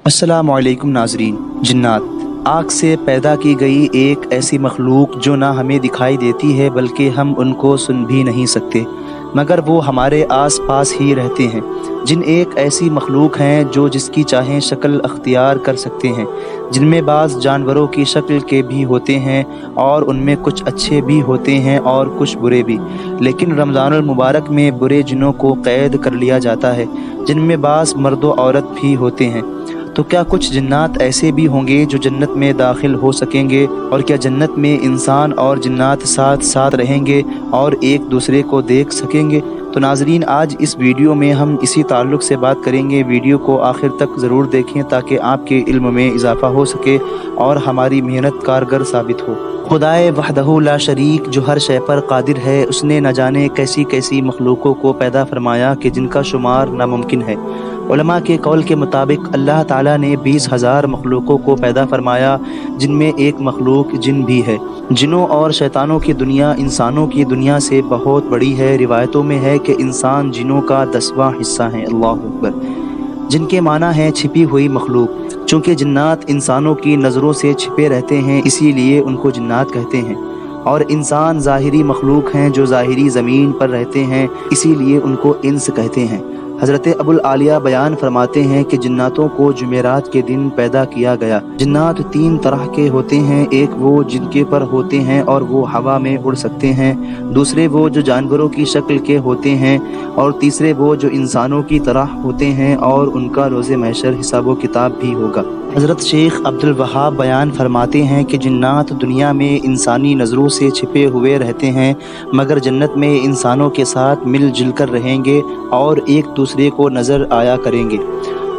السلام علیکم ناظرین۔ جنات آگ سے پیدا کی گئی ایک ایسی مخلوق جو نہ ہمیں دکھائی دیتی ہے بلکہ ہم ان کو سن بھی نہیں سکتے، مگر وہ ہمارے آس پاس ہی رہتے ہیں۔ جن ایک ایسی مخلوق ہیں جو جس کی چاہیں شکل اختیار کر سکتے ہیں، جن میں بعض جانوروں کی شکل کے بھی ہوتے ہیں اور ان میں کچھ اچھے بھی ہوتے ہیں اور کچھ برے بھی، لیکن رمضان المبارک میں برے جنوں کو قید کر لیا جاتا ہے، جن میں بعض مرد و عورت بھی ہوتے ہیں۔ تو کیا کچھ جنات ایسے بھی ہوں گے جو جنت میں داخل ہو سکیں گے؟ اور کیا جنت میں انسان اور جنات ساتھ ساتھ رہیں گے اور ایک دوسرے کو دیکھ سکیں گے؟ تو ناظرین، آج اس ویڈیو میں ہم اسی تعلق سے بات کریں گے۔ ویڈیو کو آخر تک ضرور دیکھیں تاکہ آپ کے علم میں اضافہ ہو سکے اور ہماری محنت کارگر ثابت ہو۔ خدائے وحدہ لا شریک جو ہر شے پر قادر ہے، اس نے نہ جانے کیسی کیسی مخلوقوں کو پیدا فرمایا کہ جن کا شمار ناممکن ہے۔ علماء کے قول کے مطابق اللہ تعالیٰ نے 20,000 مخلوقوں کو پیدا فرمایا، جن میں ایک مخلوق جن بھی ہے۔ جنوں اور شیطانوں کی دنیا انسانوں کی دنیا سے بہت بڑی ہے۔ روایتوں میں ہے کہ انسان جنوں کا 10واں حصہ ہیں۔ اللہ اکبر۔ جن کے معنی ہیں چھپی ہوئی مخلوق۔ چونکہ جنات انسانوں کی نظروں سے چھپے رہتے ہیں، اسی لیے ان کو جنات کہتے ہیں، اور انسان ظاہری مخلوق ہیں جو ظاہری زمین پر رہتے ہیں، اسی لیے ان کو انس کہتے ہیں۔ حضرت ابو العالیہ بیان فرماتے ہیں کہ جناتوں کو جمعرات کے دن پیدا کیا گیا۔ جنات 3 طرح کے ہوتے ہیں، ایک وہ جن کے پر ہوتے ہیں اور وہ ہوا میں اڑ سکتے ہیں، دوسرے وہ جو جانوروں کی شکل کے ہوتے ہیں، اور تیسرے وہ جو انسانوں کی طرح ہوتے ہیں اور ان کا روز محشر حساب و کتاب بھی ہوگا۔ حضرت شیخ عبد الوہاب بیان فرماتے ہیں کہ جنات دنیا میں انسانی نظروں سے چھپے ہوئے رہتے ہیں، مگر جنت میں انسانوں کے ساتھ مل جل کر رہیں گے اور ایک دوسرے کو نظر آیا کریں گے۔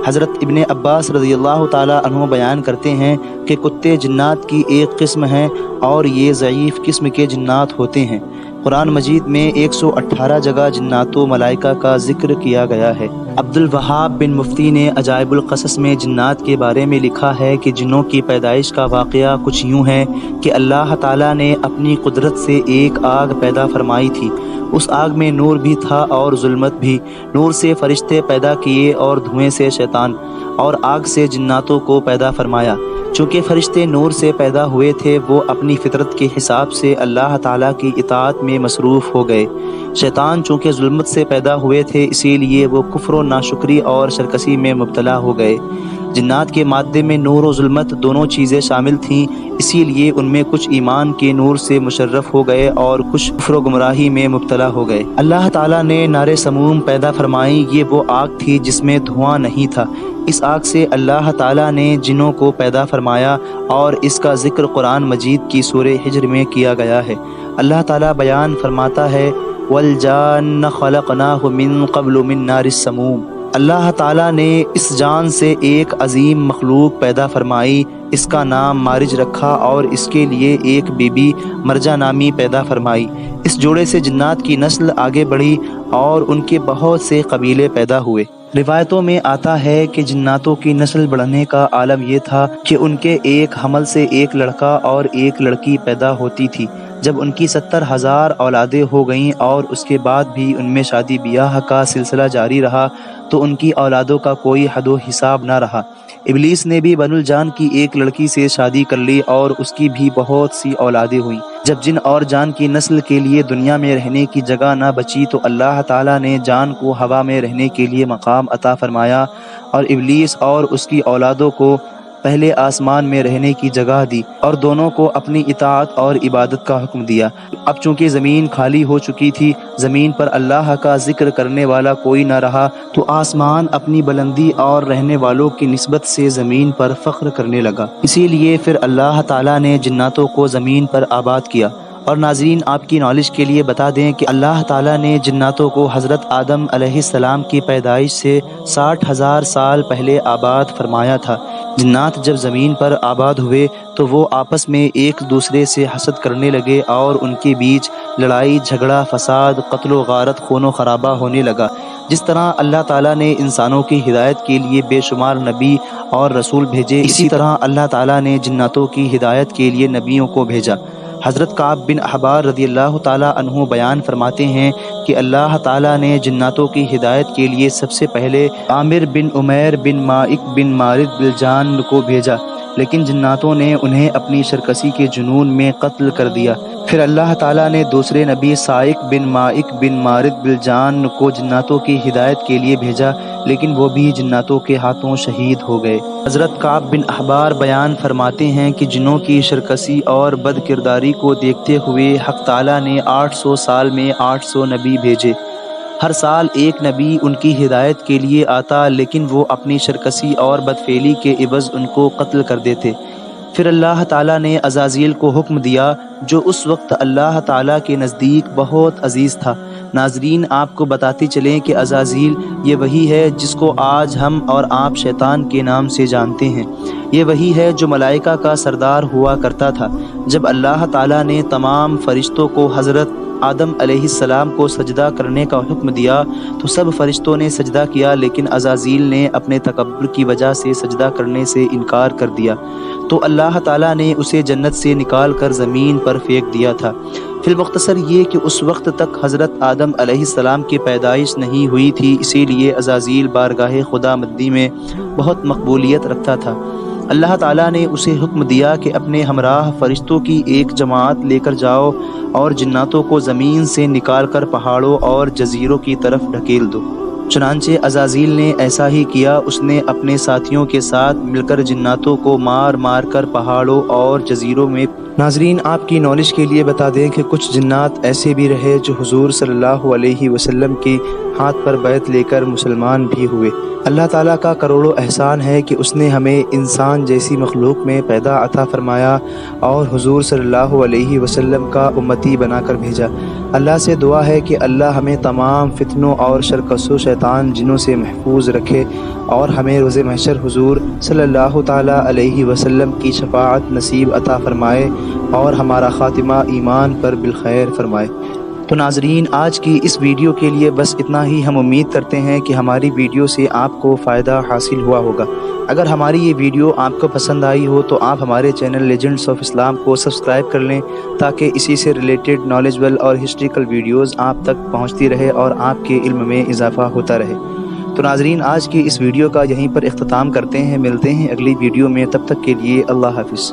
حضرت ابن عباس رضی اللہ تعالیٰ عنہ بیان کرتے ہیں کہ کتے جنات کی ایک قسم ہیں اور یہ ضعیف قسم کے جنات ہوتے ہیں۔ قرآن مجید میں 118 جگہ جنات و ملائکہ کا ذکر کیا گیا ہے۔ عبد الوہاب بن مفتی نے عجائب القصص میں جنات کے بارے میں لکھا ہے کہ جنوں کی پیدائش کا واقعہ کچھ یوں ہے کہ اللہ تعالیٰ نے اپنی قدرت سے ایک آگ پیدا فرمائی تھی۔ اس آگ میں نور بھی تھا اور ظلمت بھی۔ نور سے فرشتے پیدا کیے اور دھوئیں سے شیطان، اور آگ سے جناتوں کو پیدا فرمایا۔ چونکہ فرشتے نور سے پیدا ہوئے تھے، وہ اپنی فطرت کے حساب سے اللہ تعالیٰ کی اطاعت میں مصروف ہو گئے۔ شیطان چونکہ ظلمت سے پیدا ہوئے تھے، اسی لیے وہ کفر و ناشکری اور سرکشی میں مبتلا ہو گئے۔ جنات کے مادے میں نور و ظلمت دونوں چیزیں شامل تھیں، اسی لیے ان میں کچھ ایمان کے نور سے مشرف ہو گئے اور کچھ کفر و گمراہی میں مبتلا ہو گئے۔ اللہ تعالیٰ نے نار سموم پیدا فرمائی۔ یہ وہ آگ تھی جس میں دھواں نہیں تھا۔ اس آگ سے اللہ تعالیٰ نے جنوں کو پیدا فرمایا اور اس کا ذکر قرآن مجید کی سورہ حجر میں کیا گیا ہے۔ اللہ تعالیٰ بیان فرماتا ہے وَالْجَانَّ خَلَقْنَاهُ مِن قَبْلُ مِن نَارِ السَّمُومِ۔ اللہ تعالیٰ نے اس جان سے ایک عظیم مخلوق پیدا فرمائی، اس کا نام مارج رکھا اور اس کے لیے ایک بی بی مرجا نامی پیدا فرمائی۔ اس جوڑے سے جنات کی نسل آگے بڑھی اور ان کے بہت سے قبیلے پیدا ہوئے۔ روایتوں میں آتا ہے کہ جناتوں کی نسل بڑھنے کا عالم یہ تھا کہ ان کے ایک حمل سے ایک لڑکا اور ایک لڑکی پیدا ہوتی تھی۔ جب ان کی 70,000 اولادیں ہو گئیں اور اس کے بعد بھی ان میں شادی بیاہ کا سلسلہ جاری رہا تو ان کی اولادوں کا کوئی حد و حساب نہ رہا۔ ابلیس نے بھی بنو الجان کی ایک لڑکی سے شادی کر لی اور اس کی بھی بہت سی اولادیں ہوئیں۔ جب جن اور جان کی نسل کے لیے دنیا میں رہنے کی جگہ نہ بچی تو اللہ تعالیٰ نے جان کو ہوا میں رہنے کے لیے مقام عطا فرمایا اور ابلیس اور اس کی اولادوں کو پہلے آسمان میں رہنے کی جگہ دی اور دونوں کو اپنی اطاعت اور عبادت کا حکم دیا۔ اب چونکہ زمین خالی ہو چکی تھی، زمین پر اللہ کا ذکر کرنے والا کوئی نہ رہا، تو آسمان اپنی بلندی اور رہنے والوں کی نسبت سے زمین پر فخر کرنے لگا۔ اسی لیے پھر اللہ تعالیٰ نے جناتوں کو زمین پر آباد کیا۔ اور ناظرین، آپ کی نالج کے لیے بتا دیں کہ اللہ تعالیٰ نے جناتوں کو حضرت آدم علیہ السلام کی پیدائش سے 60,000 سال پہلے آباد فرمایا تھا۔ جنات جب زمین پر آباد ہوئے تو وہ آپس میں ایک دوسرے سے حسد کرنے لگے اور ان کے بیچ لڑائی جھگڑا فساد قتل و غارت خون و خرابہ ہونے لگا۔ جس طرح اللہ تعالیٰ نے انسانوں کی ہدایت کے لیے بے شمار نبی اور رسول بھیجے، اسی طرح اللہ تعالیٰ نے جناتوں کی ہدایت کے لیے نبیوں کو بھیجا۔ حضرت کعب بن احبار رضی اللہ تعالیٰ عنہ بیان فرماتے ہیں کہ اللہ تعالیٰ نے جناتوں کی ہدایت کے لیے سب سے پہلے عامر بن عمیر بن مائک بن مارد بلجان کو بھیجا، لیکن جناتوں نے انہیں اپنی شرکسی کے جنون میں قتل کر دیا۔ پھر اللہ تعالیٰ نے دوسرے نبی سائق بن مائک بن مارد بلجان کو جناتوں کی ہدایت کے لیے بھیجا، لیکن وہ بھی جناتوں کے ہاتھوں شہید ہو گئے۔ حضرت کعب بن احبار بیان فرماتے ہیں کہ جنوں کی شرکسی اور بد کرداری کو دیکھتے ہوئے حق تعالیٰ نے 800 سال میں 800 نبی بھیجے۔ ہر سال ایک نبی ان کی ہدایت کے لیے آتا، لیکن وہ اپنی شرکسی اور بدفعلی کے عوض ان کو قتل کر دیتے۔ پھر اللہ تعالیٰ نے عزازیل کو حکم دیا، جو اس وقت اللہ تعالیٰ کے نزدیک بہت عزیز تھا۔ ناظرین، آپ کو بتاتے چلیں کہ عزازیل یہ وہی ہے جس کو آج ہم اور آپ شیطان کے نام سے جانتے ہیں۔ یہ وہی ہے جو ملائکہ کا سردار ہوا کرتا تھا۔ جب اللہ تعالیٰ نے تمام فرشتوں کو حضرت آدم علیہ السلام کو سجدہ کرنے کا حکم دیا تو سب فرشتوں نے سجدہ کیا، لیکن عزازیل نے اپنے تکبر کی وجہ سے سجدہ کرنے سے انکار کر دیا، تو اللہ تعالیٰ نے اسے جنت سے نکال کر زمین پر پھینک دیا تھا۔ فی المختصر یہ کہ اس وقت تک حضرت آدم علیہ السلام کی پیدائش نہیں ہوئی تھی، اسی لیے عزازیل بارگاہ خدا مدی میں بہت مقبولیت رکھتا تھا۔ اللہ تعالیٰ نے اسے حکم دیا کہ اپنے ہمراہ فرشتوں کی ایک جماعت لے کر جاؤ اور جناتوں کو زمین سے نکال کر پہاڑوں اور جزیروں کی طرف ڈھکیل دو۔ چنانچہ عزازیل نے ایسا ہی کیا۔ اس نے اپنے ساتھیوں کے ساتھ مل کر جناتوں کو مار مار کر پہاڑوں اور جزیروں میں۔ ناظرین، آپ کی نالج کے لیے بتا دیں کہ کچھ جنات ایسے بھی رہے جو حضور صلی اللہ علیہ وسلم کی ہاتھ پر بیعت لے کر مسلمان بھی ہوئے۔ اللہ تعالیٰ کا کروڑوں احسان ہے کہ اس نے ہمیں انسان جیسی مخلوق میں پیدا عطا فرمایا اور حضور صلی اللہ علیہ وسلم کا امتی بنا کر بھیجا۔ اللہ سے دعا ہے کہ اللہ ہمیں تمام فتنوں اور شرکس و شیطان جنوں سے محفوظ رکھے اور ہمیں روز محشر حضور صلی اللہ تعالیٰ علیہ وسلم کی شفاعت نصیب عطا فرمائے اور ہمارا خاتمہ ایمان پر بالخیر فرمائے۔ تو ناظرین، آج کی اس ویڈیو کے لیے بس اتنا ہی۔ ہم امید کرتے ہیں کہ ہماری ویڈیو سے آپ کو فائدہ حاصل ہوا ہوگا۔ اگر ہماری یہ ویڈیو آپ کو پسند آئی ہو تو آپ ہمارے چینل لیجنڈز آف اسلام کو سبسکرائب کر لیں تاکہ اسی سے ریلیٹڈ نالجبل اور ہسٹریکل ویڈیوز آپ تک پہنچتی رہے اور آپ کے علم میں اضافہ ہوتا رہے۔ تو ناظرین، آج کی اس ویڈیو کا یہیں پر اختتام کرتے ہیں۔ ملتے ہیں اگلی ویڈیو میں، تب تک کے لیے اللہ حافظ۔